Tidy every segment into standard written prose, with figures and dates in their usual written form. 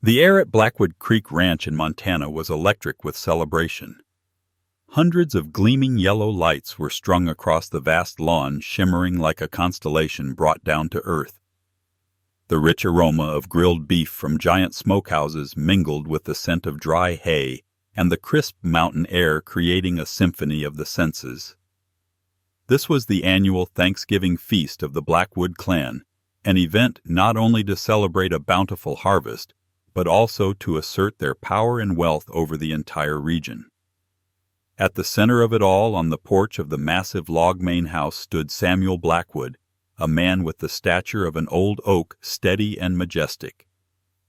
The air at Blackwood Creek Ranch in Montana was electric with celebration. Hundreds of gleaming yellow lights were strung across the vast lawn, shimmering like a constellation brought down to earth. The rich aroma of grilled beef from giant smokehouses mingled with the scent of dry hay and the crisp mountain air, creating a symphony of the senses. This was the annual Thanksgiving feast of the Blackwood clan, an event not only to celebrate a bountiful harvest, but also to assert their power and wealth over the entire region. At the center of it all, on the porch of the massive log main house, stood Samuel Blackwood, a man with the stature of an old oak, steady and majestic.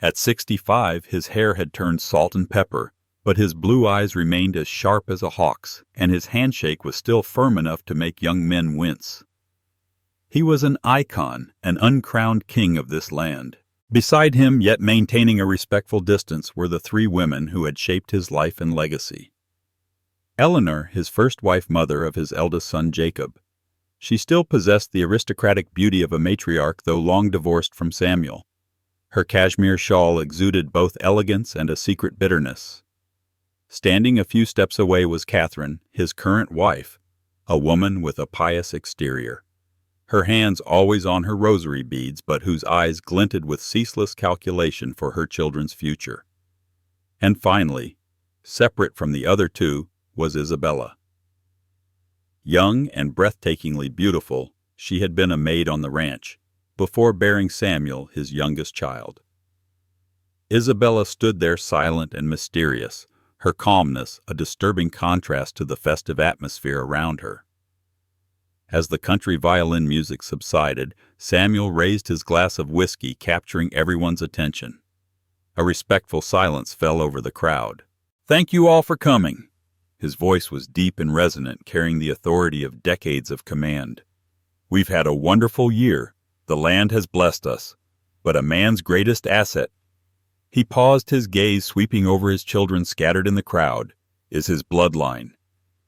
At 65, his hair had turned salt and pepper, but his blue eyes remained as sharp as a hawk's, and his handshake was still firm enough to make young men wince. He was an icon, an uncrowned king of this land. Beside him, yet maintaining a respectful distance, were the three women who had shaped his life and legacy. Eleanor, his first wife, mother of his eldest son Jacob. She still possessed the aristocratic beauty of a matriarch, though long divorced from Samuel. Her cashmere shawl exuded both elegance and a secret bitterness. Standing a few steps away was Catherine, his current wife, a woman with a pious exterior, her hands always on her rosary beads, but whose eyes glinted with ceaseless calculation for her children's future. And finally, separate from the other two, was Isabella. Young and breathtakingly beautiful, she had been a maid on the ranch, before bearing Samuel, his youngest child. Isabella stood there silent and mysterious, her calmness a disturbing contrast to the festive atmosphere around her. As the country violin music subsided, Samuel raised his glass of whiskey, capturing everyone's attention. A respectful silence fell over the crowd. "Thank you all for coming." His voice was deep and resonant, carrying the authority of decades of command. "We've had a wonderful year. The land has blessed us. But a man's greatest asset," he paused, his gaze sweeping over his children scattered in the crowd, "is his bloodline."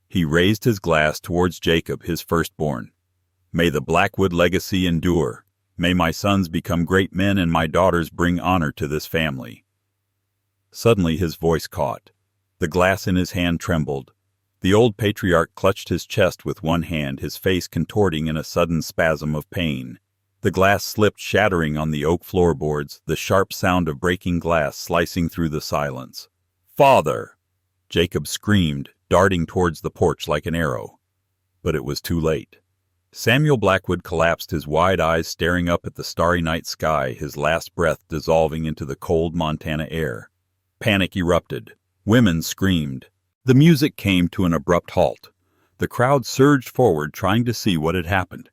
He raised his glass towards Jacob, his firstborn. "May the Blackwood legacy endure. May my sons become great men and my daughters bring honor to this family." Suddenly his voice caught. The glass in his hand trembled. The old patriarch clutched his chest with one hand, his face contorting in a sudden spasm of pain. The glass slipped, shattering on the oak floorboards, the sharp sound of breaking glass slicing through the silence. "Father!" Jacob screamed, darting towards the porch like an arrow. But it was too late. Samuel Blackwood collapsed, his wide eyes staring up at the starry night sky, his last breath dissolving into the cold Montana air. Panic erupted. Women screamed. The music came to an abrupt halt. The crowd surged forward, trying to see what had happened.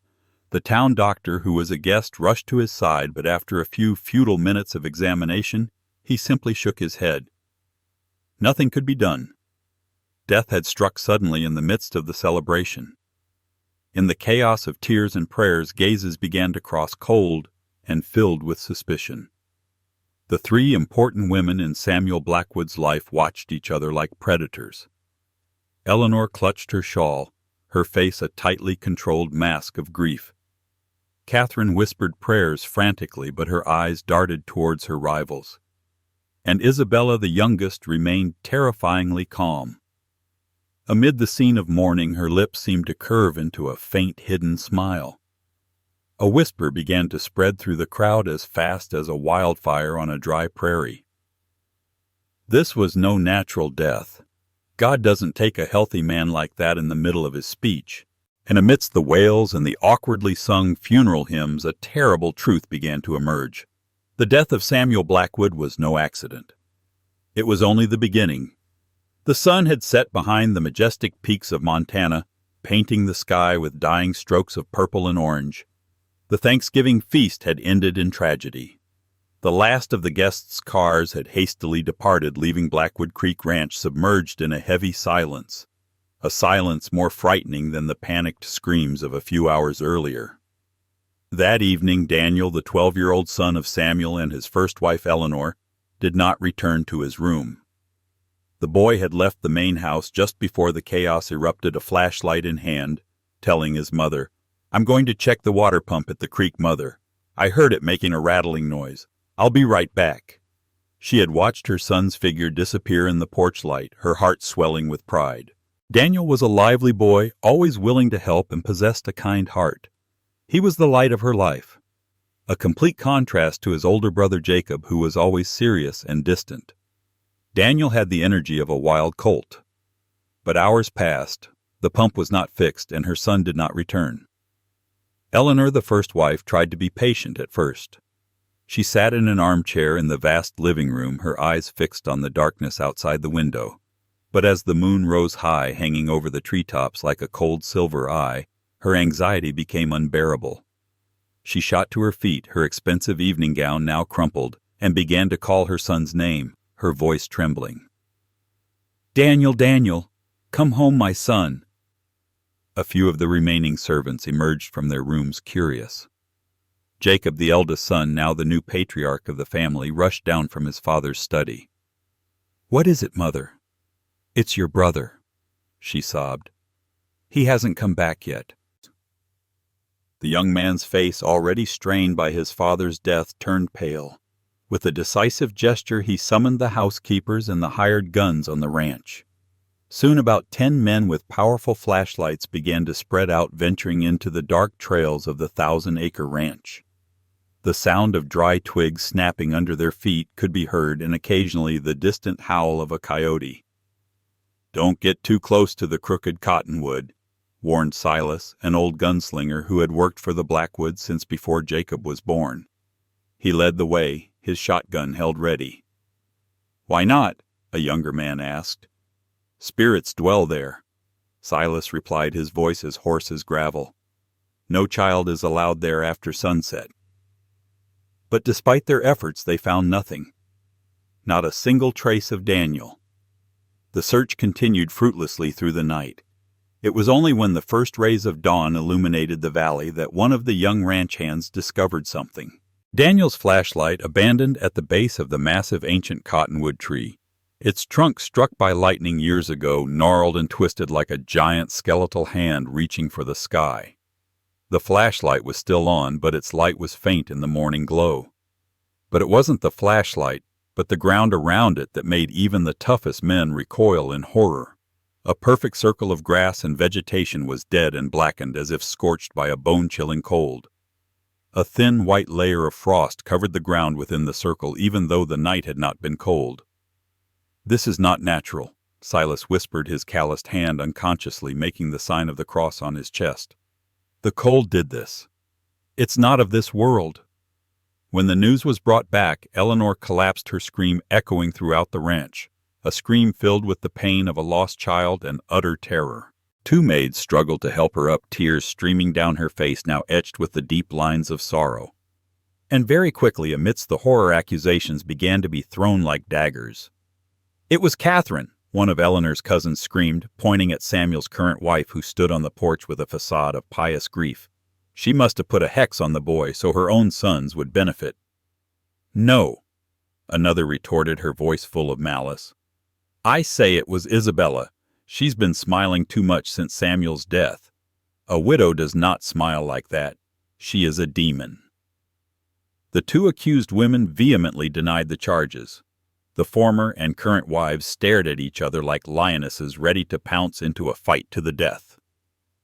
The town doctor, who was a guest, rushed to his side, but after a few futile minutes of examination, he simply shook his head. Nothing could be done. Death had struck suddenly in the midst of the celebration. In the chaos of tears and prayers, gazes began to cross, cold and filled with suspicion. The three important women in Samuel Blackwood's life watched each other like predators. Eleanor clutched her shawl, her face a tightly controlled mask of grief. Catherine whispered prayers frantically, but her eyes darted towards her rivals. And Isabella, the youngest, remained terrifyingly calm. Amid the scene of mourning, her lips seemed to curve into a faint, hidden smile. A whisper began to spread through the crowd as fast as a wildfire on a dry prairie. This was no natural death. God doesn't take a healthy man like that in the middle of his speech. And amidst the wails and the awkwardly sung funeral hymns, a terrible truth began to emerge. The death of Samuel Blackwood was no accident. It was only the beginning. The sun had set behind the majestic peaks of Montana, painting the sky with dying strokes of purple and orange. The Thanksgiving feast had ended in tragedy. The last of the guests' cars had hastily departed, leaving Blackwood Creek Ranch submerged in a heavy silence, a silence more frightening than the panicked screams of a few hours earlier. That evening, Daniel, the 12-year-old son of Samuel and his first wife Eleanor, did not return to his room. The boy had left the main house just before the chaos erupted, a flashlight in hand, telling his mother, "I'm going to check the water pump at the creek, Mother. I heard it making a rattling noise. I'll be right back." She had watched her son's figure disappear in the porch light, her heart swelling with pride. Daniel was a lively boy, always willing to help and possessed a kind heart. He was the light of her life, a complete contrast to his older brother Jacob, who was always serious and distant. Daniel had the energy of a wild colt. But hours passed, the pump was not fixed, and her son did not return. Eleanor, the first wife, tried to be patient at first. She sat in an armchair in the vast living room, her eyes fixed on the darkness outside the window. But as the moon rose high, hanging over the treetops like a cold silver eye, her anxiety became unbearable. She shot to her feet, her expensive evening gown now crumpled, and began to call her son's name, her voice trembling. "Daniel, Daniel, come home, my son." A few of the remaining servants emerged from their rooms curious. Jacob, the eldest son, now the new patriarch of the family, rushed down from his father's study. "What is it, mother?" "It's your brother," she sobbed. "He hasn't come back yet." The young man's face, already strained by his father's death, turned pale. With a decisive gesture he summoned the housekeepers and the hired guns on the ranch. Soon about 10 men with powerful flashlights began to spread out, venturing into the dark trails of the 1,000-acre ranch. The sound of dry twigs snapping under their feet could be heard, and occasionally the distant howl of a coyote. "Don't get too close to the crooked cottonwood," warned Silas, an old gunslinger who had worked for the Blackwoods since before Jacob was born. He led the way, his shotgun held ready. "Why not?" a younger man asked. "Spirits dwell there," Silas replied, his voice as hoarse as gravel. "No child is allowed there after sunset." But despite their efforts, they found nothing. Not a single trace of Daniel. The search continued fruitlessly through the night. It was only when the first rays of dawn illuminated the valley that one of the young ranch hands discovered something. Daniel's flashlight, abandoned at the base of the massive ancient cottonwood tree. Its trunk, struck by lightning years ago, gnarled and twisted like a giant skeletal hand reaching for the sky. The flashlight was still on, but its light was faint in the morning glow. But it wasn't the flashlight, but the ground around it that made even the toughest men recoil in horror. A perfect circle of grass and vegetation was dead and blackened as if scorched by a bone-chilling cold. A thin white layer of frost covered the ground within the circle, even though the night had not been cold. "This is not natural," Silas whispered, his calloused hand unconsciously making the sign of the cross on his chest. "The cold did this. It's not of this world." When the news was brought back, Eleanor collapsed, her scream echoing throughout the ranch, a scream filled with the pain of a lost child and utter terror. 2 maids struggled to help her up, tears streaming down her face now etched with the deep lines of sorrow. And very quickly, amidst the horror, accusations began to be thrown like daggers. "It was Catherine," one of Eleanor's cousins screamed, pointing at Samuel's current wife, who stood on the porch with a facade of pious grief. "She must have put a hex on the boy so her own sons would benefit." "No," another retorted, her voice full of malice. "I say it was Isabella. She's been smiling too much since Samuel's death. A widow does not smile like that. She is a demon." The 2 accused women vehemently denied the charges. The former and current wives stared at each other like lionesses ready to pounce into a fight to the death.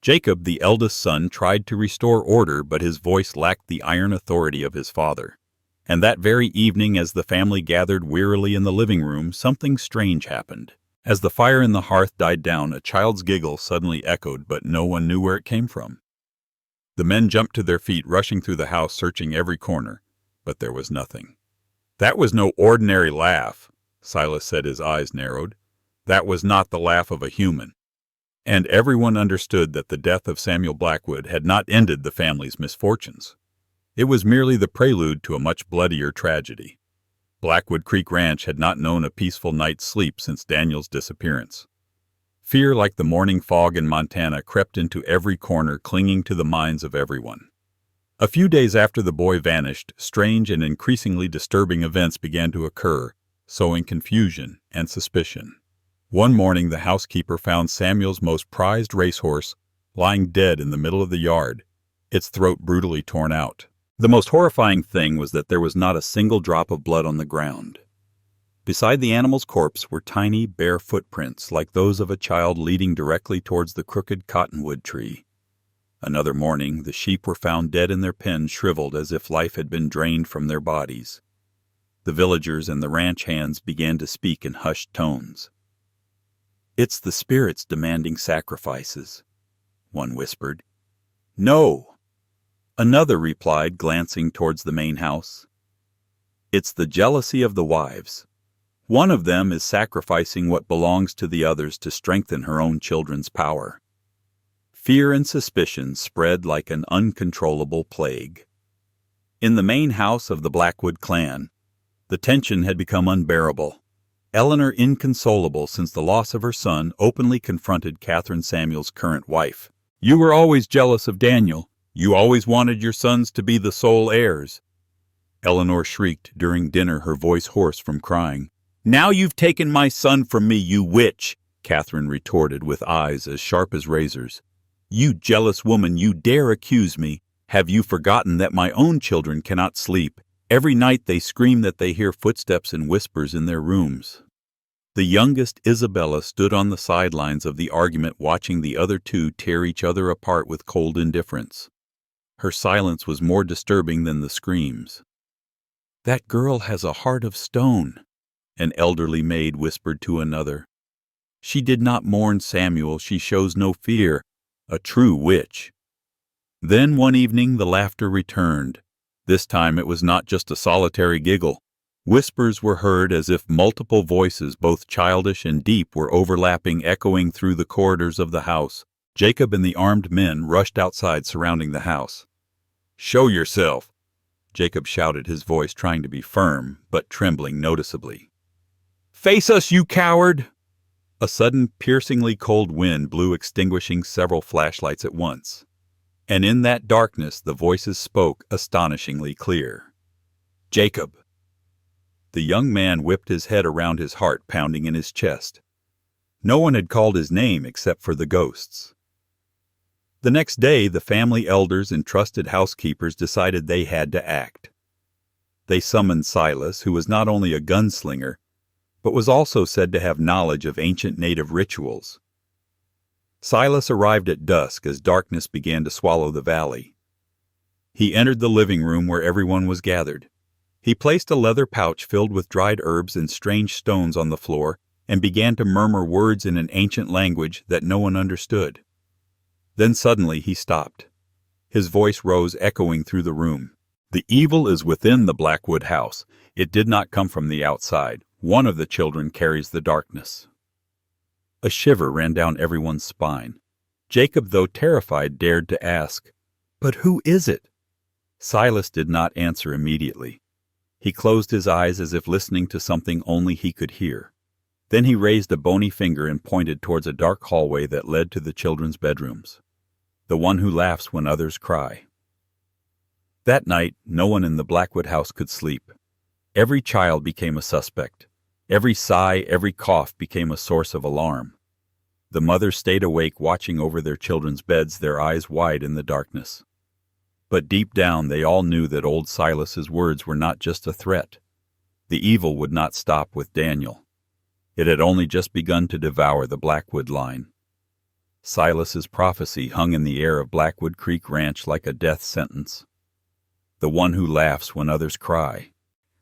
Jacob, the eldest son, tried to restore order, but his voice lacked the iron authority of his father. And that very evening, as the family gathered wearily in the living room, something strange happened. As the fire in the hearth died down, a child's giggle suddenly echoed, but no one knew where it came from. The men jumped to their feet, rushing through the house, searching every corner, but there was nothing. "That was no ordinary laugh," Silas said, his eyes narrowed. "That was not the laugh of a human." And everyone understood that the death of Samuel Blackwood had not ended the family's misfortunes. It was merely the prelude to a much bloodier tragedy. Blackwood Creek Ranch had not known a peaceful night's sleep since Daniel's disappearance. Fear, like the morning fog in Montana, crept into every corner, clinging to the minds of everyone. A few days after the boy vanished, strange and increasingly disturbing events began to occur, sowing confusion and suspicion. One morning, the housekeeper found Samuel's most prized racehorse lying dead in the middle of the yard, its throat brutally torn out. The most horrifying thing was that there was not a single drop of blood on the ground. Beside the animal's corpse were tiny, bare footprints like those of a child leading directly towards the crooked cottonwood tree. Another morning, the sheep were found dead in their pen, shriveled as if life had been drained from their bodies. The villagers and the ranch hands began to speak in hushed tones. "It's the spirits demanding sacrifices," one whispered. "No," another replied, glancing towards the main house. "It's the jealousy of the wives. One of them is sacrificing what belongs to the others to strengthen her own children's power." Fear and suspicion spread like an uncontrollable plague. In the main house of the Blackwood clan, the tension had become unbearable. Eleanor, inconsolable since the loss of her son, openly confronted Catherine, Samuel's current wife. "You were always jealous of Daniel. You always wanted your sons to be the sole heirs." Eleanor shrieked during dinner, her voice hoarse from crying. "Now you've taken my son from me, you witch!" Catherine retorted with eyes as sharp as razors. "You jealous woman, you dare accuse me. Have you forgotten that my own children cannot sleep? Every night they scream that they hear footsteps and whispers in their rooms." The youngest, Isabella, stood on the sidelines of the argument, watching the other two tear each other apart with cold indifference. Her silence was more disturbing than the screams. "That girl has a heart of stone," an elderly maid whispered to another. "She did not mourn Samuel. She shows no fear. A true witch." Then one evening the laughter returned. This time it was not just a solitary giggle. Whispers were heard as if multiple voices, both childish and deep, were overlapping, echoing through the corridors of the house. Jacob and the armed men rushed outside, surrounding the house. "Show yourself!" Jacob shouted, his voice trying to be firm, but trembling noticeably. "Face us, you coward!" A sudden, piercingly cold wind blew, extinguishing several flashlights at once. And in that darkness the voices spoke, astonishingly clear. "Jacob!" The young man whipped his head around, his heart pounding in his chest. No one had called his name except for the ghosts. The next day, the family elders and trusted housekeepers decided they had to act. They summoned Silas, who was not only a gunslinger, but was also said to have knowledge of ancient native rituals. Silas arrived at dusk as darkness began to swallow the valley. He entered the living room where everyone was gathered. He placed a leather pouch filled with dried herbs and strange stones on the floor and began to murmur words in an ancient language that no one understood. Then suddenly he stopped. His voice rose, echoing through the room. "The evil is within the Blackwood house. It did not come from the outside. One of the children carries the darkness." A shiver ran down everyone's spine. Jacob, though terrified, dared to ask, "But who is it?" Silas did not answer immediately. He closed his eyes as if listening to something only he could hear. Then he raised a bony finger and pointed towards a dark hallway that led to the children's bedrooms. "The one who laughs when others cry." That night, no one in the Blackwood house could sleep. Every child became a suspect. Every sigh, every cough became a source of alarm. The mothers stayed awake, watching over their children's beds, their eyes wide in the darkness. But deep down they all knew that old Silas's words were not just a threat. The evil would not stop with Daniel. It had only just begun to devour the Blackwood line. Silas's prophecy hung in the air of Blackwood Creek Ranch like a death sentence. The one who laughs when others cry.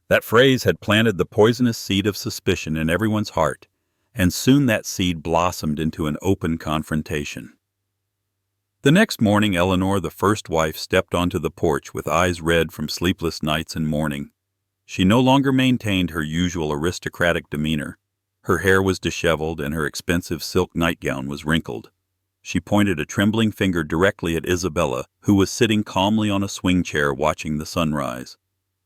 That phrase had planted the poisonous seed of suspicion in everyone's heart, and soon that seed blossomed into an open confrontation. The next morning, Eleanor, the first wife, stepped onto the porch with eyes red from sleepless nights and mourning. She no longer maintained her usual aristocratic demeanor. Her hair was disheveled and her expensive silk nightgown was wrinkled. She pointed a trembling finger directly at Isabella, who was sitting calmly on a swing chair watching the sunrise.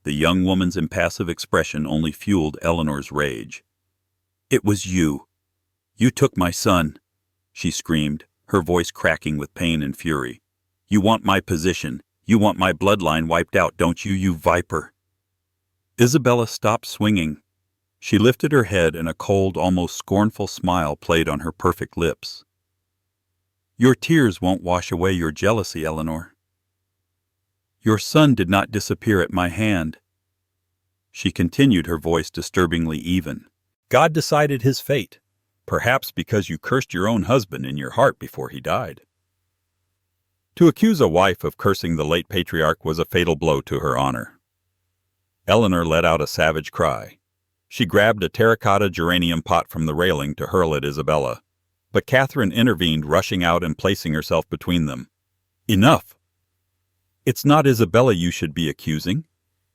The young woman's impassive expression only fueled Eleanor's rage. "It was you. You took my son," she screamed, her voice cracking with pain and fury. "You want my position. You want my bloodline wiped out, don't you, you viper?" Isabella stopped swinging. She lifted her head and a cold, almost scornful smile played on her perfect lips. "Your tears won't wash away your jealousy, Eleanor. Your son did not disappear at my hand. She continued, her voice disturbingly even. God decided his fate, perhaps because you cursed your own husband in your heart before he died. To accuse a wife of cursing the late patriarch was a fatal blow to her honor. Eleanor let out a savage cry. She grabbed a terracotta geranium pot from the railing to hurl at Isabella, but Catherine intervened, rushing out and placing herself between them. Enough! It's not Isabella you should be accusing.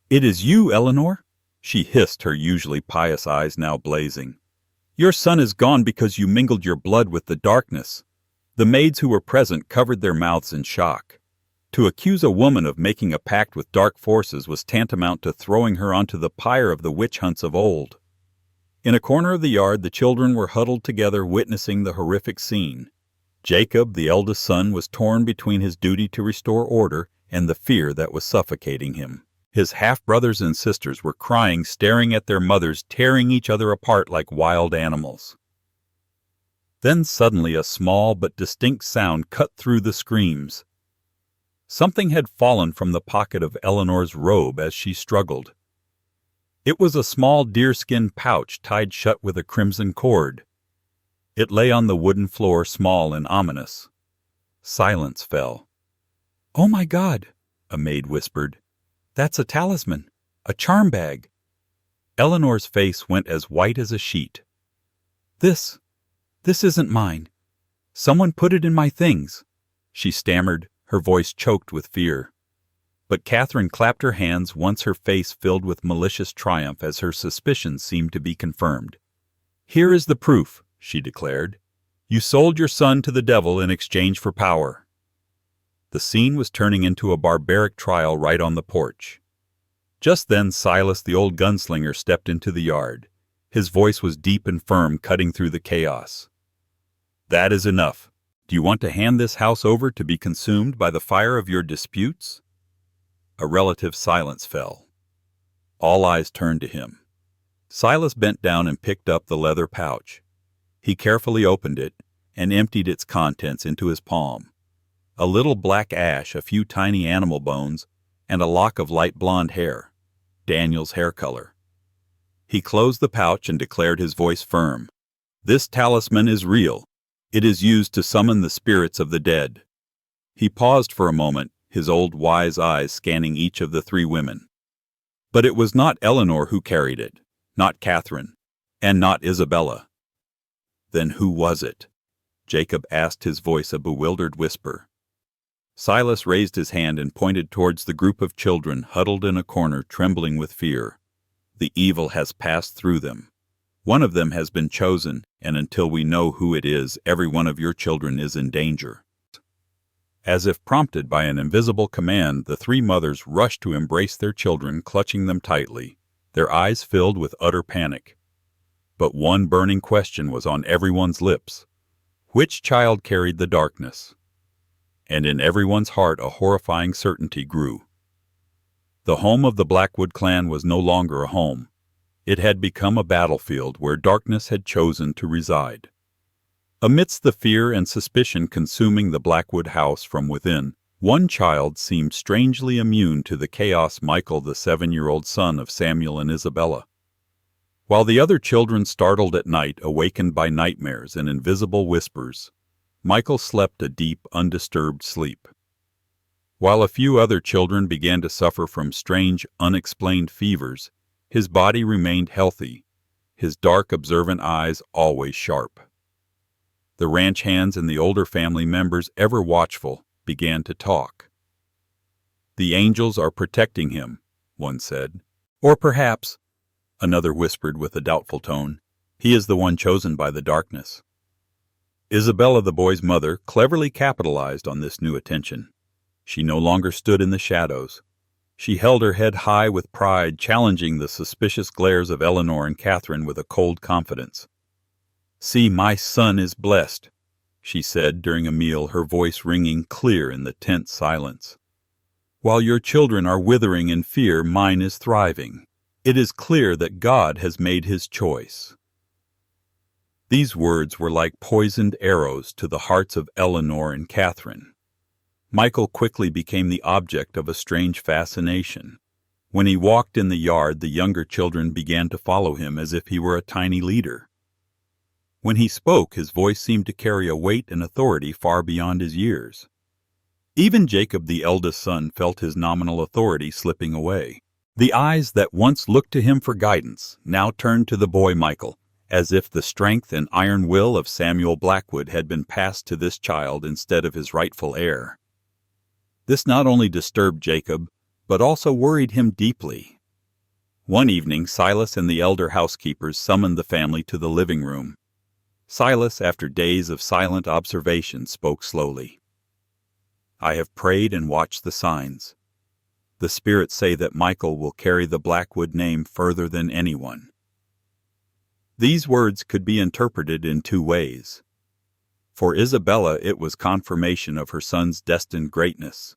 It is you, Eleanor, she hissed, her usually pious eyes now blazing. Your son is gone because you mingled your blood with the darkness. The maids who were present covered their mouths in shock. To accuse a woman of making a pact with dark forces was tantamount to throwing her onto the pyre of the witch hunts of old. In a corner of the yard, the children were huddled together, witnessing the horrific scene. Jacob, the eldest son, was torn between his duty to restore order and the fear that was suffocating him. His half-brothers and sisters were crying, staring at their mothers, tearing each other apart like wild animals. Then suddenly a small but distinct sound cut through the screams. Something had fallen from the pocket of Eleanor's robe as she struggled. It was a small deerskin pouch tied shut with a crimson cord. It lay on the wooden floor, small and ominous. Silence fell. "Oh my God," a maid whispered. "That's a talisman, a charm bag." Eleanor's face went as white as a sheet. This isn't mine. Someone put it in my things," she stammered, her voice choked with fear. But Catherine clapped her hands, once her face filled with malicious triumph as her suspicions seemed to be confirmed. "Here is the proof," she declared. "You sold your son to the devil in exchange for power." The scene was turning into a barbaric trial right on the porch. Just then Silas, the old gunslinger, stepped into the yard. His voice was deep and firm, cutting through the chaos. "That is enough. Do you want to hand this house over to be consumed by the fire of your disputes?" A relative silence fell. All eyes turned to him. Silas bent down and picked up the leather pouch. He carefully opened it and emptied its contents into his palm. A little black ash, a few tiny animal bones, and a lock of light blonde hair, Daniel's hair color. He closed the pouch and declared, his voice firm, "This talisman is real. It is used to summon the spirits of the dead." He paused for a moment, his old wise eyes scanning each of the three women. But it was not Eleanor who carried it, not Catherine, and not Isabella. Then who was it? Jacob asked, his voice a bewildered whisper. Silas raised his hand and pointed towards the group of children huddled in a corner, trembling with fear. "The evil has passed through them. One of them has been chosen, and until we know who it is, every one of your children is in danger." As if prompted by an invisible command, the three mothers rushed to embrace their children, clutching them tightly, their eyes filled with utter panic. But one burning question was on everyone's lips. Which child carried the darkness? And in everyone's heart a horrifying certainty grew. The home of the Blackwood clan was no longer a home. It had become a battlefield where darkness had chosen to reside. Amidst the fear and suspicion consuming the Blackwood house from within, one child seemed strangely immune to the chaos: Michael, the 7-year-old son of Samuel and Isabella. While the other children startled at night, awakened by nightmares and invisible whispers, Michael slept a deep, undisturbed sleep. While a few other children began to suffer from strange, unexplained fevers, his body remained healthy, his dark, observant eyes always sharp. The ranch hands and the older family members, ever watchful, began to talk. "The angels are protecting him," one said. "Or perhaps," another whispered with a doubtful tone, "he is the one chosen by the darkness." Isabella, the boy's mother, cleverly capitalized on this new attention. She no longer stood in the shadows. She held her head high with pride, challenging the suspicious glares of Eleanor and Catherine with a cold confidence. "See, my son is blessed," she said during a meal, her voice ringing clear in the tense silence. "While your children are withering in fear, mine is thriving. It is clear that God has made his choice." These words were like poisoned arrows to the hearts of Eleanor and Catherine. Michael quickly became the object of a strange fascination. When he walked in the yard, the younger children began to follow him as if he were a tiny leader. When he spoke, his voice seemed to carry a weight and authority far beyond his years. Even Jacob, the eldest son, felt his nominal authority slipping away. The eyes that once looked to him for guidance now turned to the boy Michael, as if the strength and iron will of Samuel Blackwood had been passed to this child instead of his rightful heir. This not only disturbed Jacob, but also worried him deeply. One evening, Silas and the elder housekeepers summoned the family to the living room. Silas, after days of silent observation, spoke slowly. "I have prayed and watched the signs. The spirits say that Michael will carry the Blackwood name further than anyone." These words could be interpreted in two ways. For Isabella, it was confirmation of her son's destined greatness.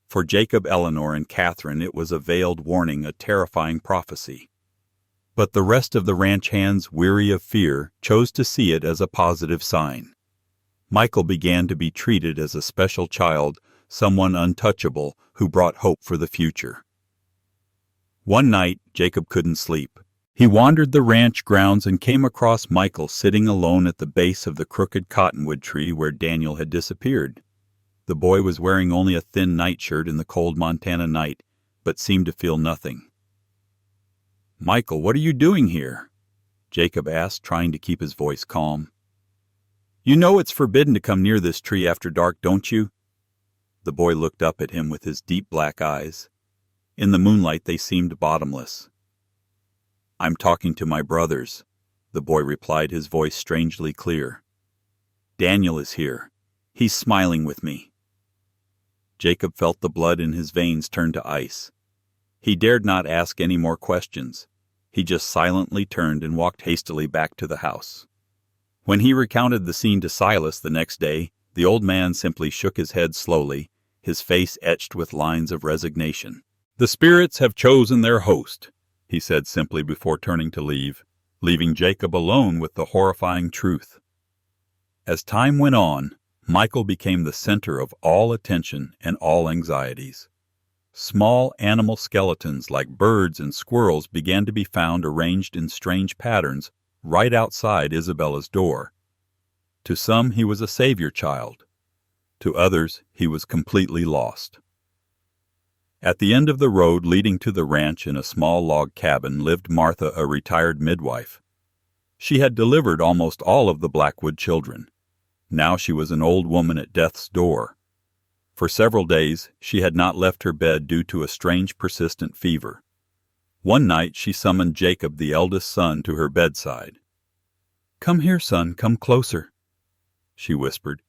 For Jacob, Eleanor, and Catherine, it was a veiled warning, a terrifying prophecy. But the rest of the ranch hands, weary of fear, chose to see it as a positive sign. Michael began to be treated as a special child, someone untouchable who brought hope for the future. One night, Jacob couldn't sleep. He wandered the ranch grounds and came across Michael sitting alone at the base of the crooked cottonwood tree where Daniel had disappeared. The boy was wearing only a thin nightshirt in the cold Montana night, but seemed to feel nothing. "Michael, what are you doing here?" Jacob asked, trying to keep his voice calm. "You know it's forbidden to come near this tree after dark, don't you?" The boy looked up at him with his deep black eyes. In the moonlight they seemed bottomless. "I'm talking to my brothers," the boy replied, his voice strangely clear. "Daniel is here. He's smiling with me." Jacob felt the blood in his veins turn to ice. He dared not ask any more questions. He just silently turned and walked hastily back to the house. When he recounted the scene to Silas the next day, the old man simply shook his head slowly, his face etched with lines of resignation. "The spirits have chosen their host," he said simply before turning to leave, leaving Jacob alone with the horrifying truth. As time went on, Michael became the center of all attention and all anxieties. Small animal skeletons like birds and squirrels began to be found arranged in strange patterns right outside Isabella's door. To some he was a savior child. To others he was completely lost. At the end of the road leading to the ranch in a small log cabin lived Martha, a retired midwife. She had delivered almost all of the Blackwood children. Now she was an old woman at death's door. For several days she had not left her bed due to a strange persistent fever. One night she summoned Jacob, the eldest son, to her bedside. "Come here, son, come closer," she whispered.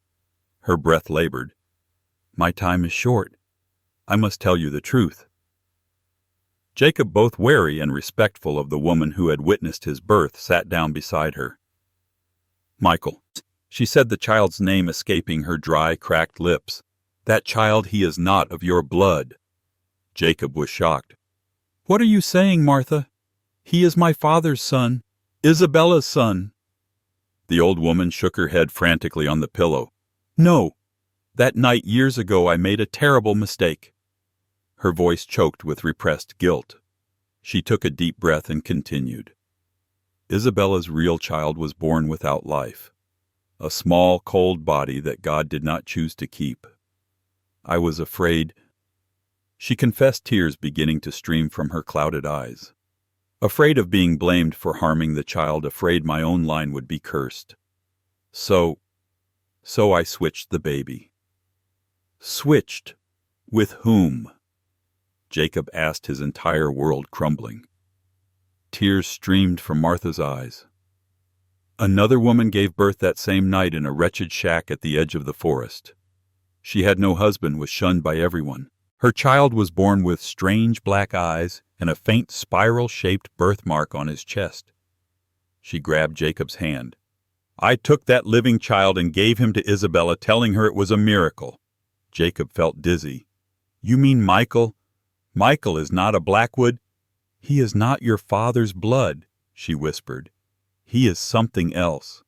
Her breath labored. "My time is short. I must tell you the truth." Jacob, both wary and respectful of the woman who had witnessed his birth, sat down beside her. "Michael," she said, the child's name escaping her dry, cracked lips. "That child, he is not of your blood." Jacob was shocked. "What are you saying, Martha? He is my father's son, Isabella's son." The old woman shook her head frantically on the pillow. "No. That night years ago I made a terrible mistake." Her voice choked with repressed guilt. She took a deep breath and continued. "Isabella's real child was born without life. A small, cold body that God did not choose to keep. I was afraid." She confessed, tears beginning to stream from her clouded eyes. "Afraid of being blamed for harming the child, afraid my own line would be cursed. So I switched the baby." "Switched? With whom?" Jacob asked, his entire world crumbling. Tears streamed from Martha's eyes. "Another woman gave birth that same night in a wretched shack at the edge of the forest. She had no husband, was shunned by everyone. Her child was born with strange black eyes and a faint spiral-shaped birthmark on his chest." She grabbed Jacob's hand. "I took that living child and gave him to Isabella, telling her it was a miracle." Jacob felt dizzy. "You mean Michael? Michael is not a Blackwood?" "He is not your father's blood," she whispered. "He is something else."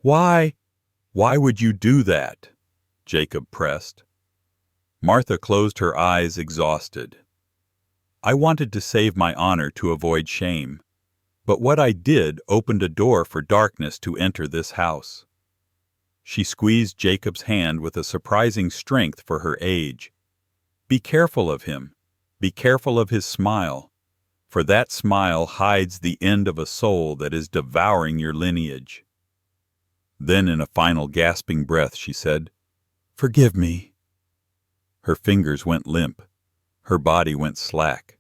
Why would you do that?" Jacob pressed. Martha closed her eyes, exhausted. I wanted to save my honor to avoid shame. But what I did opened a door for darkness to enter this house." She squeezed Jacob's hand with a surprising strength for her age. "Be careful of him. Be careful of his smile, for that smile hides the end of a soul that is devouring your lineage." Then in a final gasping breath she said, "Forgive me." Her fingers went limp. Her body went slack.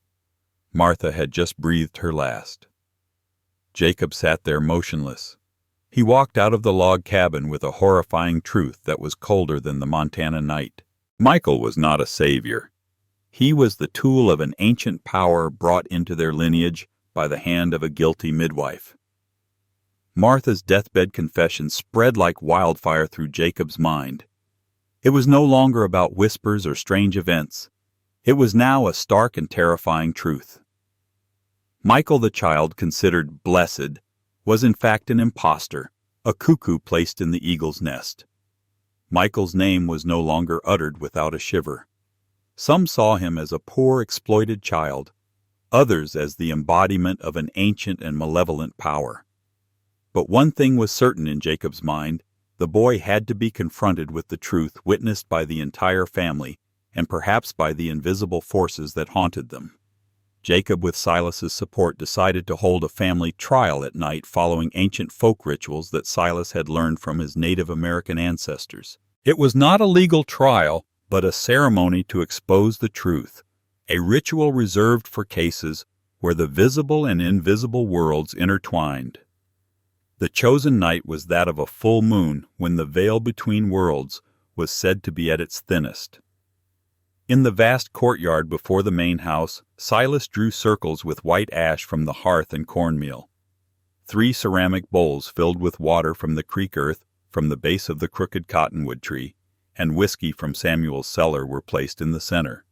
Martha had just breathed her last. Jacob sat there motionless. He walked out of the log cabin with a horrifying truth that was colder than the Montana night. Michael was not a savior. He was the tool of an ancient power brought into their lineage by the hand of a guilty midwife. Martha's deathbed confession spread like wildfire through Jacob's mind. It was no longer about whispers or strange events. It was now a stark and terrifying truth. Michael, the child considered blessed, was in fact an impostor, a cuckoo placed in the eagle's nest. Michael's name was no longer uttered without a shiver. Some saw him as a poor, exploited child, others as the embodiment of an ancient and malevolent power. But one thing was certain in Jacob's mind: the boy had to be confronted with the truth witnessed by the entire family, and perhaps by the invisible forces that haunted them. Jacob, with Silas's support, decided to hold a family trial at night following ancient folk rituals that Silas had learned from his Native American ancestors. It was not a legal trial, but a ceremony to expose the truth, a ritual reserved for cases where the visible and invisible worlds intertwined. The chosen night was that of a full moon, when the veil between worlds was said to be at its thinnest. In the vast courtyard before the main house, Silas drew circles with white ash from the hearth and cornmeal. 3 ceramic bowls filled with water from the creek earth from the base of the crooked cottonwood tree, and whiskey from Samuel's cellar were placed in the center.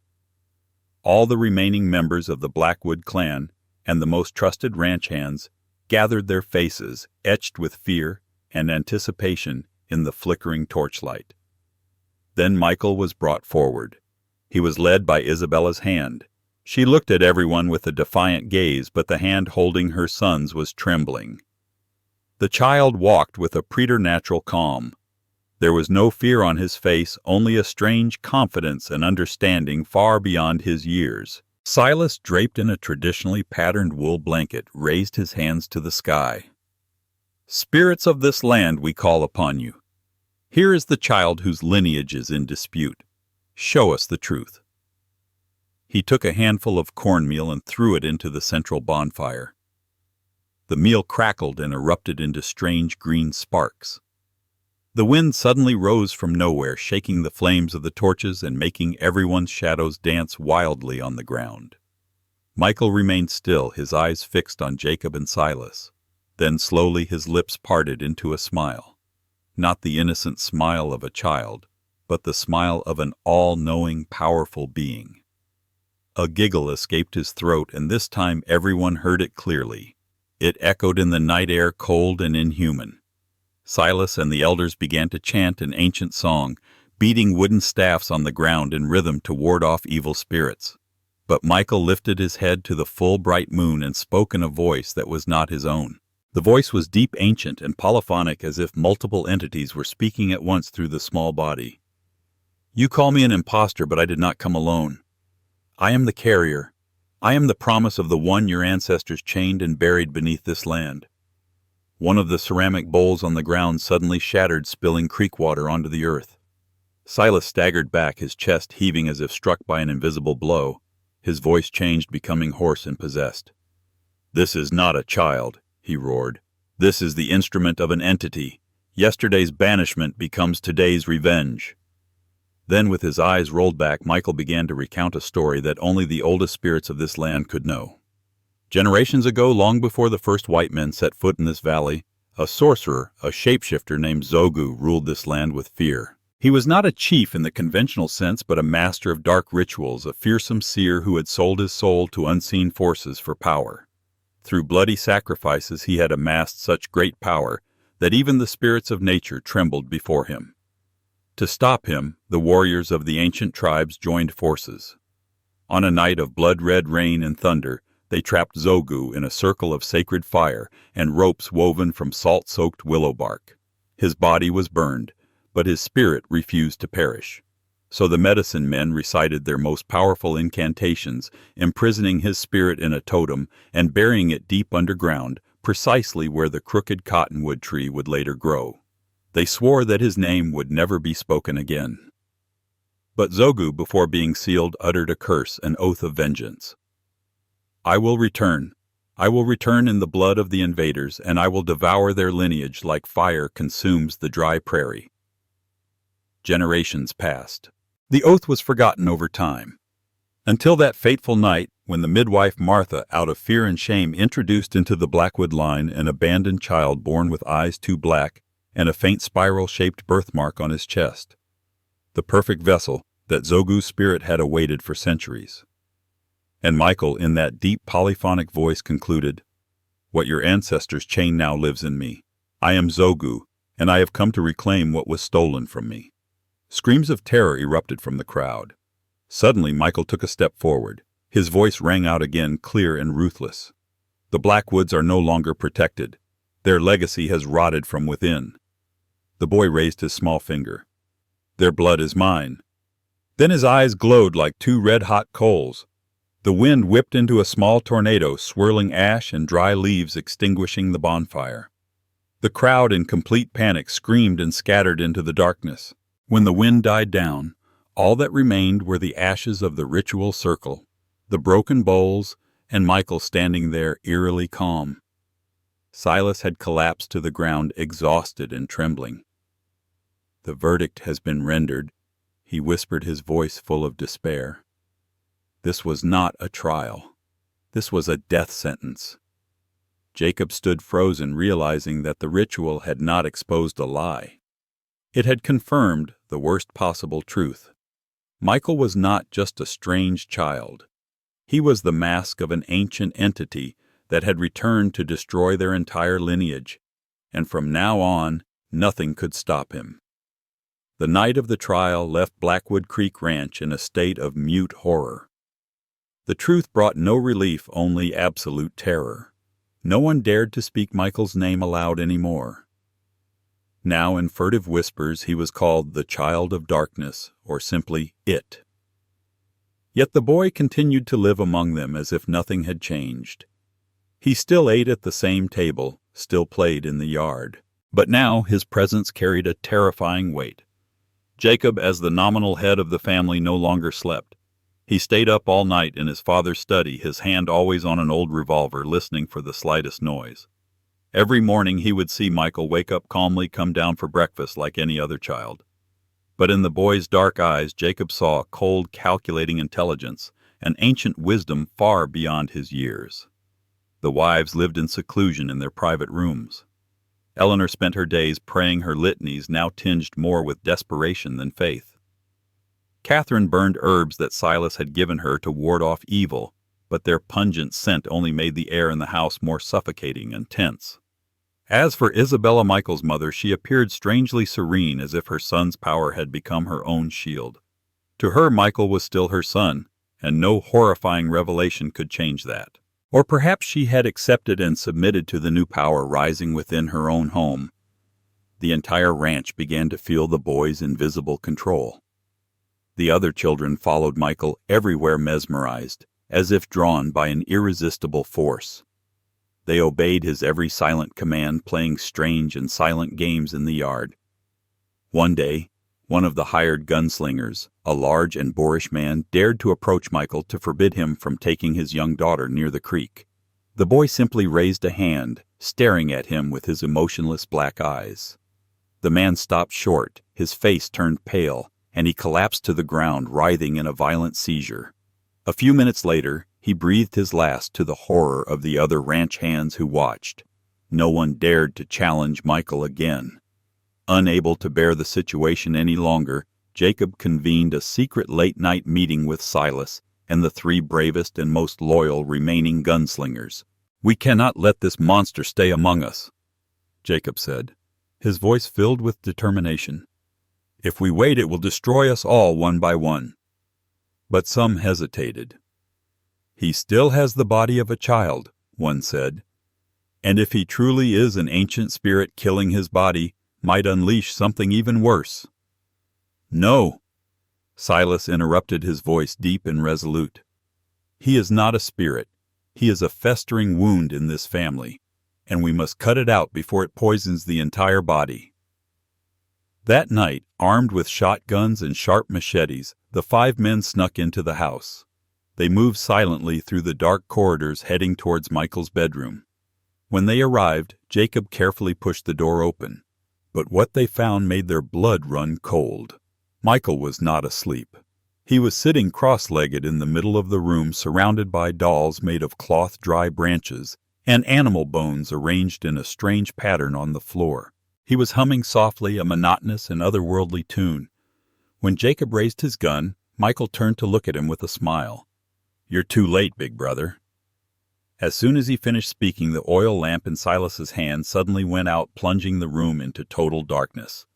All the remaining members of the Blackwood clan, and the most trusted ranch hands, gathered, their faces etched with fear and anticipation in the flickering torchlight. Then Michael was brought forward. He was led by Isabella's hand. She looked at everyone with a defiant gaze, but the hand holding her son's was trembling. The child walked with a preternatural calm. There was no fear on his face, only a strange confidence and understanding far beyond his years. Silas, draped in a traditionally patterned wool blanket, raised his hands to the sky. "Spirits of this land, we call upon you. Here is the child whose lineage is in dispute. Show us the truth." He took a handful of cornmeal and threw it into the central bonfire. The meal crackled and erupted into strange green sparks. The wind suddenly rose from nowhere, shaking the flames of the torches and making everyone's shadows dance wildly on the ground. Michael remained still, his eyes fixed on Jacob and Silas. Then slowly his lips parted into a smile. Not the innocent smile of a child, but the smile of an all-knowing, powerful being. A giggle escaped his throat, and this time everyone heard it clearly. It echoed in the night air, cold and inhuman. Silas and the elders began to chant an ancient song, beating wooden staffs on the ground in rhythm to ward off evil spirits. But Michael lifted his head to the full bright moon and spoke in a voice that was not his own. The voice was deep, ancient, and polyphonic, as if multiple entities were speaking at once through the small body. "You call me an impostor, but I did not come alone. I am the carrier. I am the promise of the one your ancestors chained and buried beneath this land." One of the ceramic bowls on the ground suddenly shattered, spilling creek water onto the earth. Silas staggered back, his chest heaving as if struck by an invisible blow. His voice changed, becoming hoarse and possessed. "This is not a child," he roared. "This is the instrument of an entity. Yesterday's banishment becomes today's revenge." Then, with his eyes rolled back, Michael began to recount a story that only the oldest spirits of this land could know. Generations ago, long before the first white men set foot in this valley, a sorcerer, a shapeshifter named Zogou, ruled this land with fear. He was not a chief in the conventional sense, but a master of dark rituals, a fearsome seer who had sold his soul to unseen forces for power. Through bloody sacrifices he had amassed such great power that even the spirits of nature trembled before him. To stop him, the warriors of the ancient tribes joined forces. On a night of blood-red rain and thunder, they trapped Zogou in a circle of sacred fire and ropes woven from salt-soaked willow bark. His body was burned, but his spirit refused to perish. So the medicine men recited their most powerful incantations, imprisoning his spirit in a totem and burying it deep underground, precisely where the crooked cottonwood tree would later grow. They swore that his name would never be spoken again. But Zogou, before being sealed, uttered a curse, an oath of vengeance. "I will return. I will return in the blood of the invaders, and I will devour their lineage like fire consumes the dry prairie." Generations passed. The oath was forgotten over time, until that fateful night when the midwife Martha, out of fear and shame, introduced into the Blackwood line an abandoned child born with eyes too black and a faint spiral-shaped birthmark on his chest, the perfect vessel that Zogou's spirit had awaited for centuries. And Michael, in that deep polyphonic voice, concluded, "What your ancestors chained now lives in me. I am Zogou, and I have come to reclaim what was stolen from me." Screams of terror erupted from the crowd. Suddenly Michael took a step forward. His voice rang out again, clear and ruthless. "The Blackwoods are no longer protected. Their legacy has rotted from within." The boy raised his small finger. "Their blood is mine." Then his eyes glowed like two red-hot coals. The wind whipped into a small tornado, swirling ash and dry leaves, extinguishing the bonfire. The crowd, in complete panic, screamed and scattered into the darkness. When the wind died down, all that remained were the ashes of the ritual circle, the broken bowls, and Michael standing there eerily calm. Silas had collapsed to the ground, exhausted and trembling. "The verdict has been rendered," he whispered, his voice full of despair. This was not a trial. This was a death sentence. Jacob stood frozen, realizing that the ritual had not exposed a lie. It had confirmed the worst possible truth. Michael was not just a strange child. He was the mask of an ancient entity that had returned to destroy their entire lineage, and from now on, nothing could stop him. The night of the trial left Blackwood Creek Ranch in a state of mute horror. The truth brought no relief, only absolute terror. No one dared to speak Michael's name aloud anymore. Now, in furtive whispers, he was called the Child of Darkness, or simply It. Yet the boy continued to live among them as if nothing had changed. He still ate at the same table, still played in the yard. But now his presence carried a terrifying weight. Jacob, as the nominal head of the family, no longer slept. He stayed up all night in his father's study, his hand always on an old revolver, listening for the slightest noise. Every morning he would see Michael wake up calmly, come down for breakfast like any other child. But in the boy's dark eyes, Jacob saw a cold, calculating intelligence, an ancient wisdom far beyond his years. The wives lived in seclusion in their private rooms. Eleanor spent her days praying her litanies, now tinged more with desperation than faith. Catherine burned herbs that Silas had given her to ward off evil, but their pungent scent only made the air in the house more suffocating and tense. As for Isabella, Michael's mother, she appeared strangely serene, as if her son's power had become her own shield. To her, Michael was still her son, and no horrifying revelation could change that. Or perhaps she had accepted and submitted to the new power rising within her own home. The entire ranch began to feel the boy's invisible control. The other children followed Michael everywhere, mesmerized, as if drawn by an irresistible force. They obeyed his every silent command, playing strange and silent games in the yard. One day, one of the hired gunslingers, a large and boorish man, dared to approach Michael to forbid him from taking his young daughter near the creek. The boy simply raised a hand, staring at him with his emotionless black eyes. The man stopped short, his face turned pale, and he collapsed to the ground, writhing in a violent seizure. A few minutes later, he breathed his last, to the horror of the other ranch hands who watched. No one dared to challenge Michael again. Unable to bear the situation any longer, Jacob convened a secret late-night meeting with Silas and the 3 bravest and most loyal remaining gunslingers. "We cannot let this monster stay among us," Jacob said, his voice filled with determination. "If we wait, it will destroy us all one by one." But some hesitated. "He still has the body of a child," one said, "and if he truly is an ancient spirit, killing his body might unleash something even worse." "No," Silas interrupted, his voice deep and resolute. "He is not a spirit. He is a festering wound in this family, and we must cut it out before it poisons the entire body." That night, armed with shotguns and sharp machetes, the 5 men snuck into the house. They moved silently through the dark corridors heading towards Michael's bedroom. When they arrived, Jacob carefully pushed the door open. But what they found made their blood run cold. Michael was not asleep. He was sitting cross-legged in the middle of the room, surrounded by dolls made of cloth dry branches and animal bones arranged in a strange pattern on the floor. He was humming softly a monotonous and otherworldly tune. When Jacob raised his gun, Michael turned to look at him with a smile. "You're too late, big brother." As soon as he finished speaking, the oil lamp in Silas's hand suddenly went out, plunging the room into total darkness.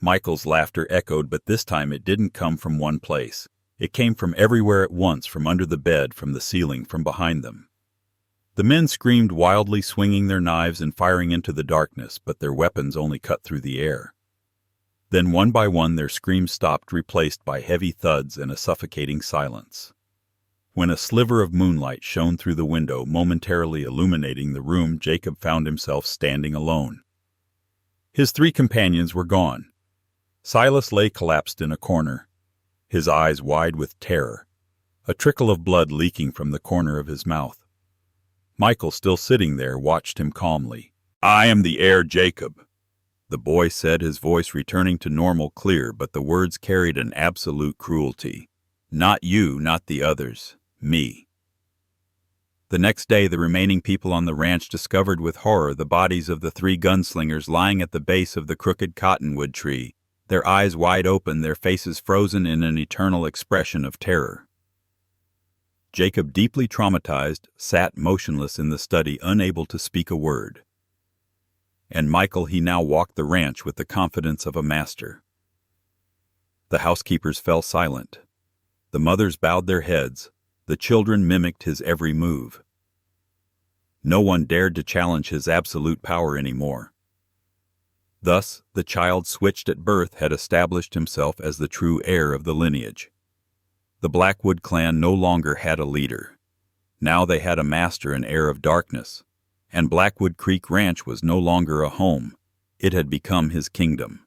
Michael's laughter echoed, but this time it didn't come from one place. It came from everywhere at once, from under the bed, from the ceiling, from behind them. The men screamed wildly, swinging their knives and firing into the darkness, but their weapons only cut through the air. Then one by one their screams stopped, replaced by heavy thuds and a suffocating silence. When a sliver of moonlight shone through the window, momentarily illuminating the room, Jacob found himself standing alone. His 3 companions were gone. Silas lay collapsed in a corner, his eyes wide with terror, a trickle of blood leaking from the corner of his mouth. Michael, still sitting there, watched him calmly. "I am the heir, Jacob," the boy said, his voice returning to normal, clear, but the words carried an absolute cruelty. "Not you, not the others. Me." The next day, the remaining people on the ranch discovered with horror the bodies of the 3 gunslingers lying at the base of the crooked cottonwood tree, their eyes wide open, their faces frozen in an eternal expression of terror. Jacob, deeply traumatized, sat motionless in the study, unable to speak a word. And Michael, he now walked the ranch with the confidence of a master. The housekeepers fell silent. The mothers bowed their heads. The children mimicked his every move. No one dared to challenge his absolute power anymore. Thus, the child switched at birth had established himself as the true heir of the lineage. The Blackwood clan no longer had a leader. Now they had a master and heir of darkness, and Blackwood Creek Ranch was no longer a home. It had become his kingdom.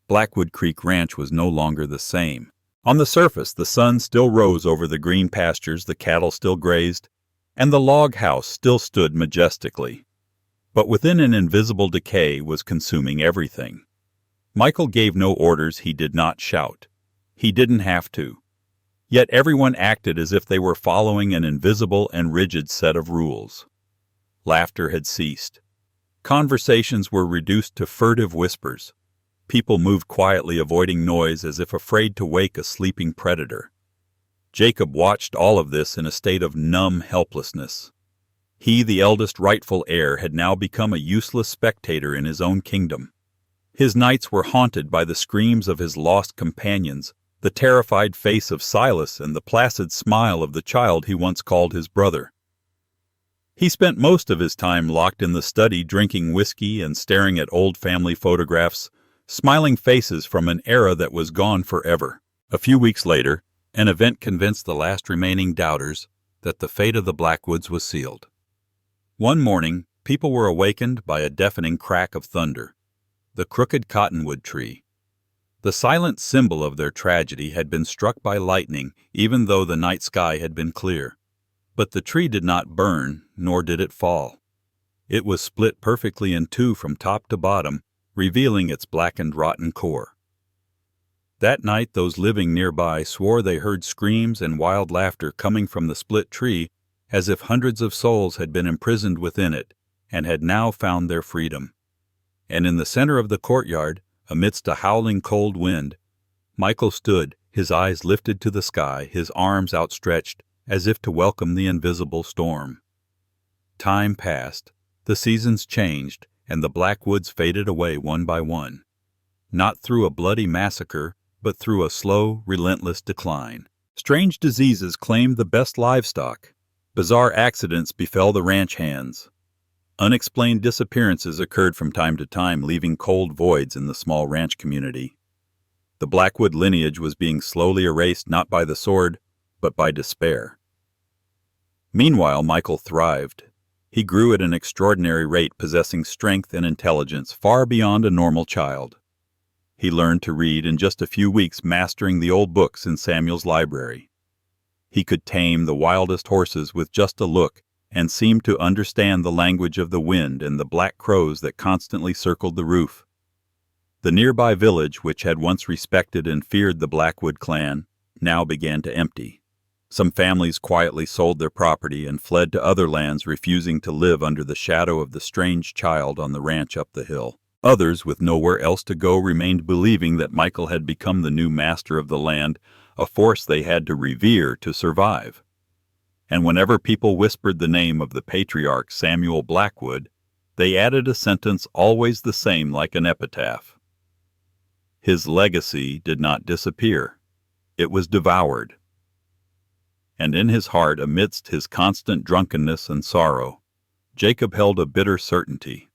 Blackwood Creek Ranch was no longer the same. On the surface, the sun still rose over the green pastures, the cattle still grazed, and the log house still stood majestically. But within, an invisible decay was consuming everything. Michael gave no orders, he did not shout. He didn't have to. Yet everyone acted as if they were following an invisible and rigid set of rules. Laughter had ceased. Conversations were reduced to furtive whispers. People moved quietly, avoiding noise as if afraid to wake a sleeping predator. Jacob watched all of this in a state of numb helplessness. He, the eldest rightful heir, had now become a useless spectator in his own kingdom. His nights were haunted by the screams of his lost companions, the terrified face of Silas, and the placid smile of the child he once called his brother. He spent most of his time locked in the study, drinking whiskey and staring at old family photographs, smiling faces from an era that was gone forever. A few weeks later, an event convinced the last remaining doubters that the fate of the Blackwoods was sealed. One morning, people were awakened by a deafening crack of thunder. The crooked cottonwood tree, the silent symbol of their tragedy, had been struck by lightning, even though the night sky had been clear. But the tree did not burn, nor did it fall. It was split perfectly in 2 from top to bottom, revealing its blackened, rotten core. That night, those living nearby swore they heard screams and wild laughter coming from the split tree, as if hundreds of souls had been imprisoned within it and had now found their freedom. And in the center of the courtyard, amidst a howling cold wind, Michael stood, his eyes lifted to the sky, his arms outstretched, as if to welcome the invisible storm. Time passed, the seasons changed, and the Blackwoods faded away one by one. Not through a bloody massacre, but through a slow, relentless decline. Strange diseases claimed the best livestock. Bizarre accidents befell the ranch hands. Unexplained disappearances occurred from time to time, leaving cold voids in the small ranch community. The Blackwood lineage was being slowly erased not by the sword, but by despair. Meanwhile, Michael thrived. He grew at an extraordinary rate, possessing strength and intelligence far beyond a normal child. He learned to read in just a few weeks, mastering the old books in Samuel's library. He could tame the wildest horses with just a look, and seemed to understand the language of the wind and the black crows that constantly circled the roof. The nearby village, which had once respected and feared the Blackwood clan, now began to empty. Some families quietly sold their property and fled to other lands, refusing to live under the shadow of the strange child on the ranch up the hill. Others, with nowhere else to go, remained believing that Michael had become the new master of the land, a force they had to revere to survive. And whenever people whispered the name of the patriarch Samuel Blackwood, they added a sentence always the same, like an epitaph. His legacy did not disappear. It was devoured. And in his heart, amidst his constant drunkenness and sorrow, Jacob held a bitter certainty.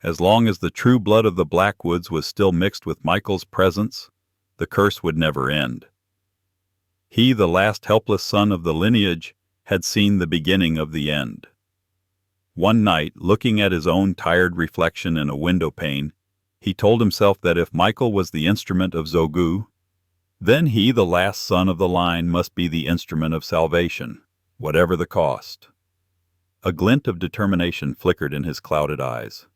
As long as the true blood of the Blackwoods was still mixed with Michael's presence, the curse would never end. He, the last helpless son of the lineage, had seen the beginning of the end. One night, looking at his own tired reflection in a window pane, he told himself that if Michael was the instrument of Zogou, then he, the last son of the line, must be the instrument of salvation, whatever the cost. A glint of determination flickered in his clouded eyes.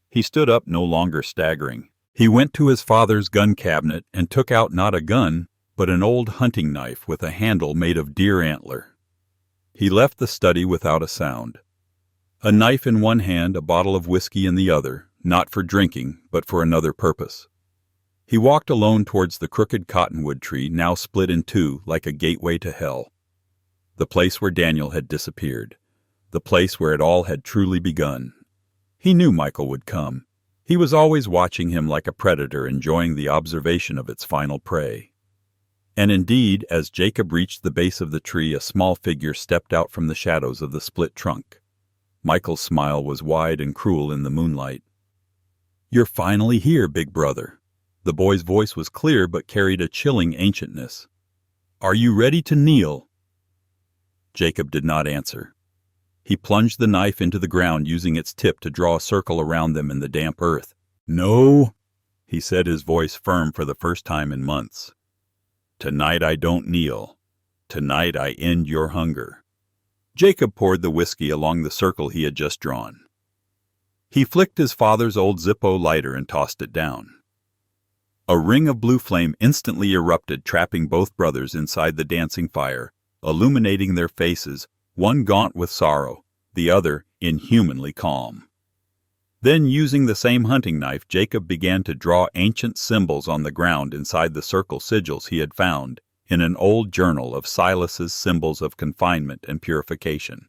He stood up, no longer staggering. He went to his father's gun cabinet and took out not a gun, but an old hunting knife with a handle made of deer antler. He left the study without a sound. A knife in one hand, a bottle of whiskey in the other, not for drinking, but for another purpose. He walked alone towards the crooked cottonwood tree, now split in two like a gateway to hell. The place where Daniel had disappeared. The place where it all had truly begun. He knew Michael would come. He was always watching him like a predator, enjoying the observation of its final prey. And indeed, as Jacob reached the base of the tree, a small figure stepped out from the shadows of the split trunk. Michael's smile was wide and cruel in the moonlight. "You're finally here, big brother." The boy's voice was clear but carried a chilling ancientness. "Are you ready to kneel?" Jacob did not answer. He plunged the knife into the ground, using its tip to draw a circle around them in the damp earth. "No," he said, his voice firm for the first time in months. "Tonight I don't kneel. Tonight I end your hunger." Jacob poured the whiskey along the circle he had just drawn. He flicked his father's old Zippo lighter and tossed it down. A ring of blue flame instantly erupted, trapping both brothers inside the dancing fire, illuminating their faces, one gaunt with sorrow, the other inhumanly calm. Then, using the same hunting knife, Jacob began to draw ancient symbols on the ground inside the circle sigils he had found in an old journal of Silas's symbols of confinement and purification.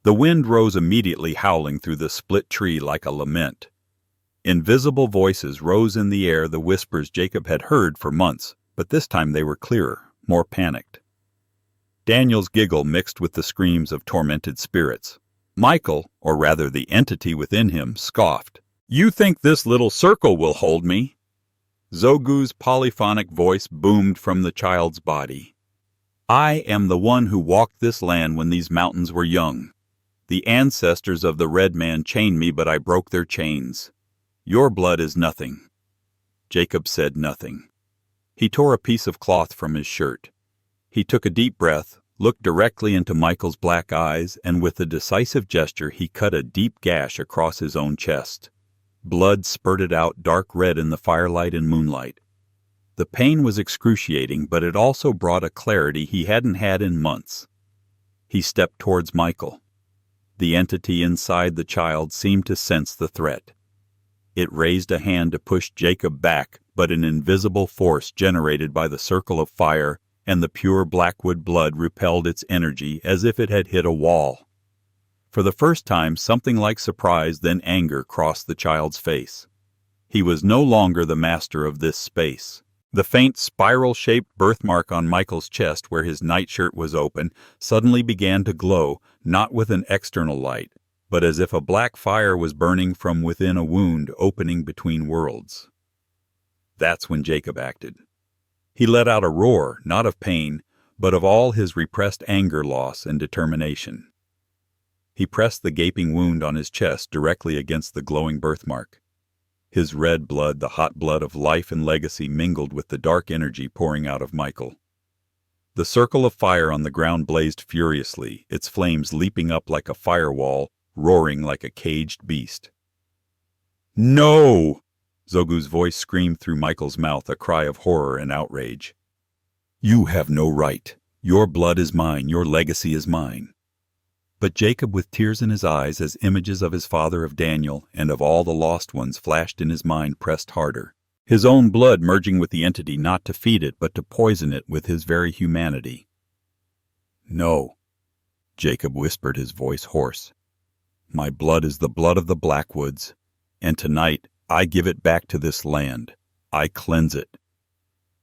The wind rose immediately, howling through the split tree like a lament. Invisible voices rose in the air, the whispers Jacob had heard for months, but this time they were clearer, more panicked. Daniel's giggle mixed with the screams of tormented spirits. Michael, or rather the entity within him, scoffed. "You think this little circle will hold me?" Zogou's polyphonic voice boomed from the child's body. "I am the one who walked this land when these mountains were young. The ancestors of the red man chained me, but I broke their chains. Your blood is nothing." Jacob said nothing. He tore a piece of cloth from his shirt. He took a deep breath, looked directly into Michael's black eyes, and with a decisive gesture he cut a deep gash across his own chest. Blood spurted out dark red in the firelight and moonlight. The pain was excruciating, but it also brought a clarity he hadn't had in months. He stepped towards Michael. The entity inside the child seemed to sense the threat. It raised a hand to push Jacob back, but an invisible force generated by the circle of fire and the pure Blackwood blood repelled its energy as if it had hit a wall. For the first time, something like surprise, then anger, crossed the child's face. He was no longer the master of this space. The faint spiral-shaped birthmark on Michael's chest where his nightshirt was open suddenly began to glow, not with an external light, but as if a black fire was burning from within a wound opening between worlds. That's when Jacob acted. He let out a roar, not of pain, but of all his repressed anger, loss, and determination. He pressed the gaping wound on his chest directly against the glowing birthmark. His red blood, the hot blood of life and legacy, mingled with the dark energy pouring out of Michael. The circle of fire on the ground blazed furiously, its flames leaping up like a firewall, roaring like a caged beast. "No!" Zogou's voice screamed through Michael's mouth, a cry of horror and outrage. "You have no right. Your blood is mine, your legacy is mine." But Jacob, with tears in his eyes as images of his father, of Daniel, and of all the lost ones flashed in his mind, pressed harder, his own blood merging with the entity, not to feed it, but to poison it with his very humanity. "No," Jacob whispered, his voice hoarse. "My blood is the blood of the Blackwoods, and tonight I give it back to this land. I cleanse it."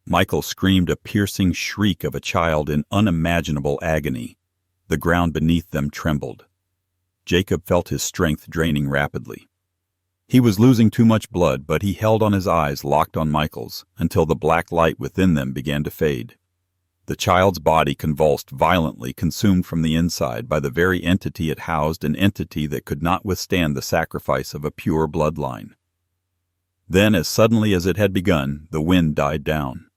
Michael screamed a piercing shriek of a child in unimaginable agony. The ground beneath them trembled. Jacob felt his strength draining rapidly. He was losing too much blood, but he held on, his eyes locked on Michael's, until the black light within them began to fade. The child's body convulsed violently, consumed from the inside by the very entity it housed, an entity that could not withstand the sacrifice of a pure bloodline. Then, as suddenly as it had begun, the wind died down.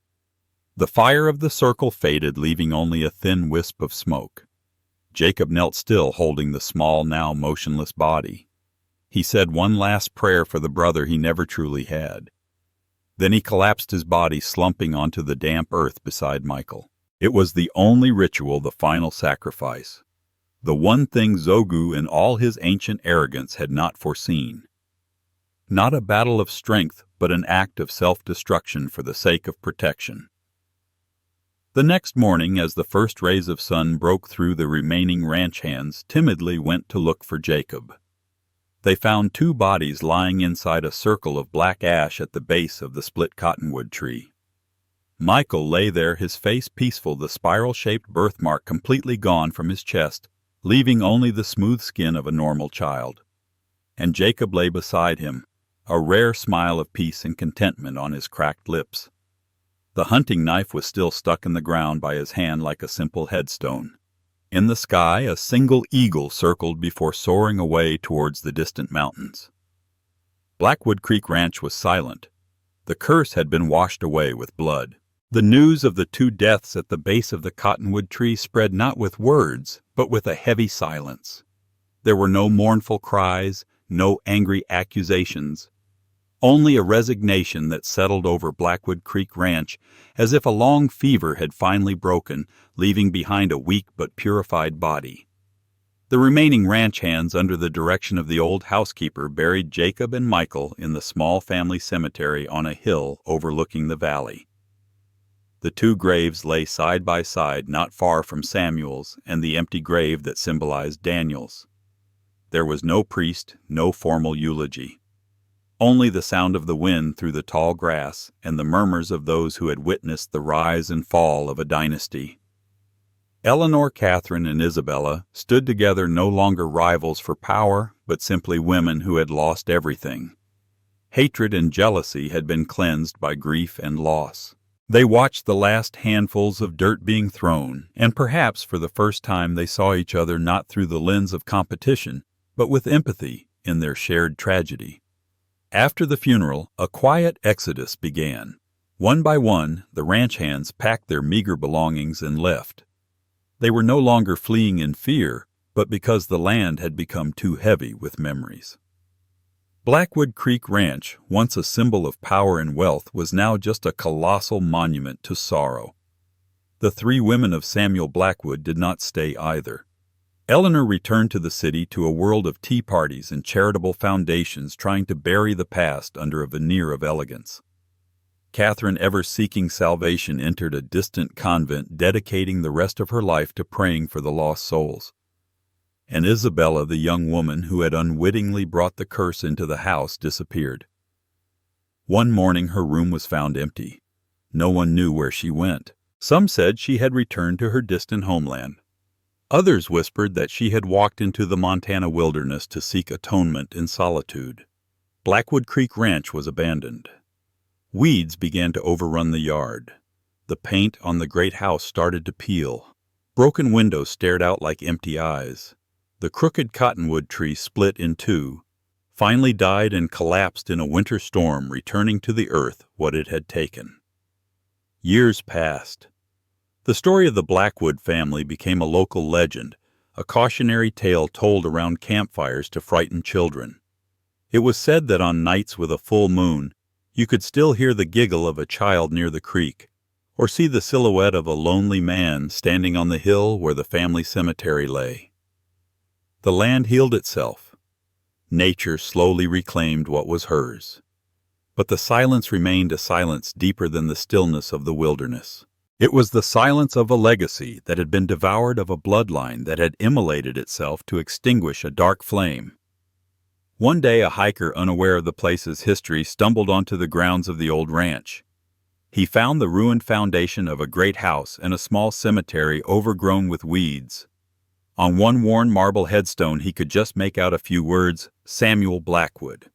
The fire of the circle faded, leaving only a thin wisp of smoke. Jacob knelt still, holding the small, now motionless body. He said one last prayer for the brother he never truly had. Then he collapsed, his body slumping onto the damp earth beside Michael. It was the only ritual, the final sacrifice. The one thing Zogou, in all his ancient arrogance, had not foreseen. Not a battle of strength, but an act of self-destruction for the sake of protection. The next morning, as the first rays of sun broke through, the remaining ranch hands timidly went to look for Jacob. They found 2 bodies lying inside a circle of black ash at the base of the split cottonwood tree. Michael lay there, his face peaceful, the spiral-shaped birthmark completely gone from his chest, leaving only the smooth skin of a normal child. And Jacob lay beside him, a rare smile of peace and contentment on his cracked lips. The hunting knife was still stuck in the ground by his hand like a simple headstone. In the sky, a single eagle circled before soaring away towards the distant mountains. Blackwood Creek Ranch was silent. The curse had been washed away with blood. The news of the 2 deaths at the base of the cottonwood tree spread not with words, but with a heavy silence. There were no mournful cries, no angry accusations. Only a resignation that settled over Blackwood Creek Ranch, as if a long fever had finally broken, leaving behind a weak but purified body. The remaining ranch hands, under the direction of the old housekeeper, buried Jacob and Michael in the small family cemetery on a hill overlooking the valley. The 2 graves lay side by side, not far from Samuel's and the empty grave that symbolized Daniel's. There was no priest, no formal eulogy. Only the sound of the wind through the tall grass and the murmurs of those who had witnessed the rise and fall of a dynasty. Eleanor, Catherine, and Isabella stood together, no longer rivals for power, but simply women who had lost everything. Hatred and jealousy had been cleansed by grief and loss. They watched the last handfuls of dirt being thrown, and perhaps for the first time they saw each other not through the lens of competition, but with empathy in their shared tragedy. After the funeral, a quiet exodus began. One by one, the ranch hands packed their meager belongings and left. They were no longer fleeing in fear, but because the land had become too heavy with memories. Blackwood Creek Ranch, once a symbol of power and wealth, was now just a colossal monument to sorrow. The 3 women of Samuel Blackwood did not stay either. Eleanor returned to the city, to a world of tea parties and charitable foundations trying to bury the past under a veneer of elegance. Catherine, ever seeking salvation, entered a distant convent, dedicating the rest of her life to praying for the lost souls. And Isabella, the young woman who had unwittingly brought the curse into the house, disappeared. One morning her room was found empty. No one knew where she went. Some said she had returned to her distant homeland. Others whispered that she had walked into the Montana wilderness to seek atonement in solitude. Blackwood Creek Ranch was abandoned. Weeds began to overrun the yard. The paint on the great house started to peel. Broken windows stared out like empty eyes. The crooked cottonwood tree split in two, finally died and collapsed in a winter storm, returning to the earth what it had taken. Years passed. The story of the Blackwood family became a local legend, a cautionary tale told around campfires to frighten children. It was said that on nights with a full moon, you could still hear the giggle of a child near the creek, or see the silhouette of a lonely man standing on the hill where the family cemetery lay. The land healed itself. Nature slowly reclaimed what was hers. But the silence remained a silence deeper than the stillness of the wilderness. It was the silence of a legacy that had been devoured, of a bloodline that had immolated itself to extinguish a dark flame. One day a hiker unaware of the place's history stumbled onto the grounds of the old ranch. He found the ruined foundation of a great house and a small cemetery overgrown with weeds. On one worn marble headstone he could just make out a few words, "Samuel Blackwood."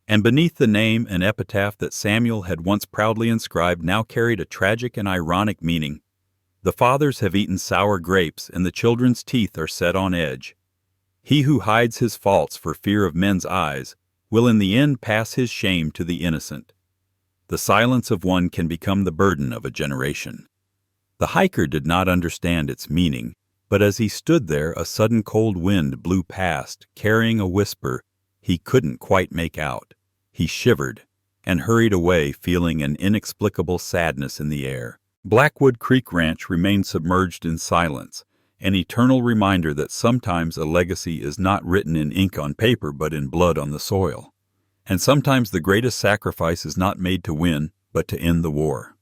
And beneath the name, an epitaph that Samuel had once proudly inscribed now carried a tragic and ironic meaning. "The fathers have eaten sour grapes, and the children's teeth are set on edge. He who hides his faults for fear of men's eyes will in the end pass his shame to the innocent. The silence of one can become the burden of a generation." The hiker did not understand its meaning, but as he stood there a sudden cold wind blew past, carrying a whisper he couldn't quite make out. He shivered and hurried away, feeling an inexplicable sadness in the air. Blackwood Creek Ranch remained submerged in silence, an eternal reminder that sometimes a legacy is not written in ink on paper but in blood on the soil. And sometimes the greatest sacrifice is not made to win, but to end the war.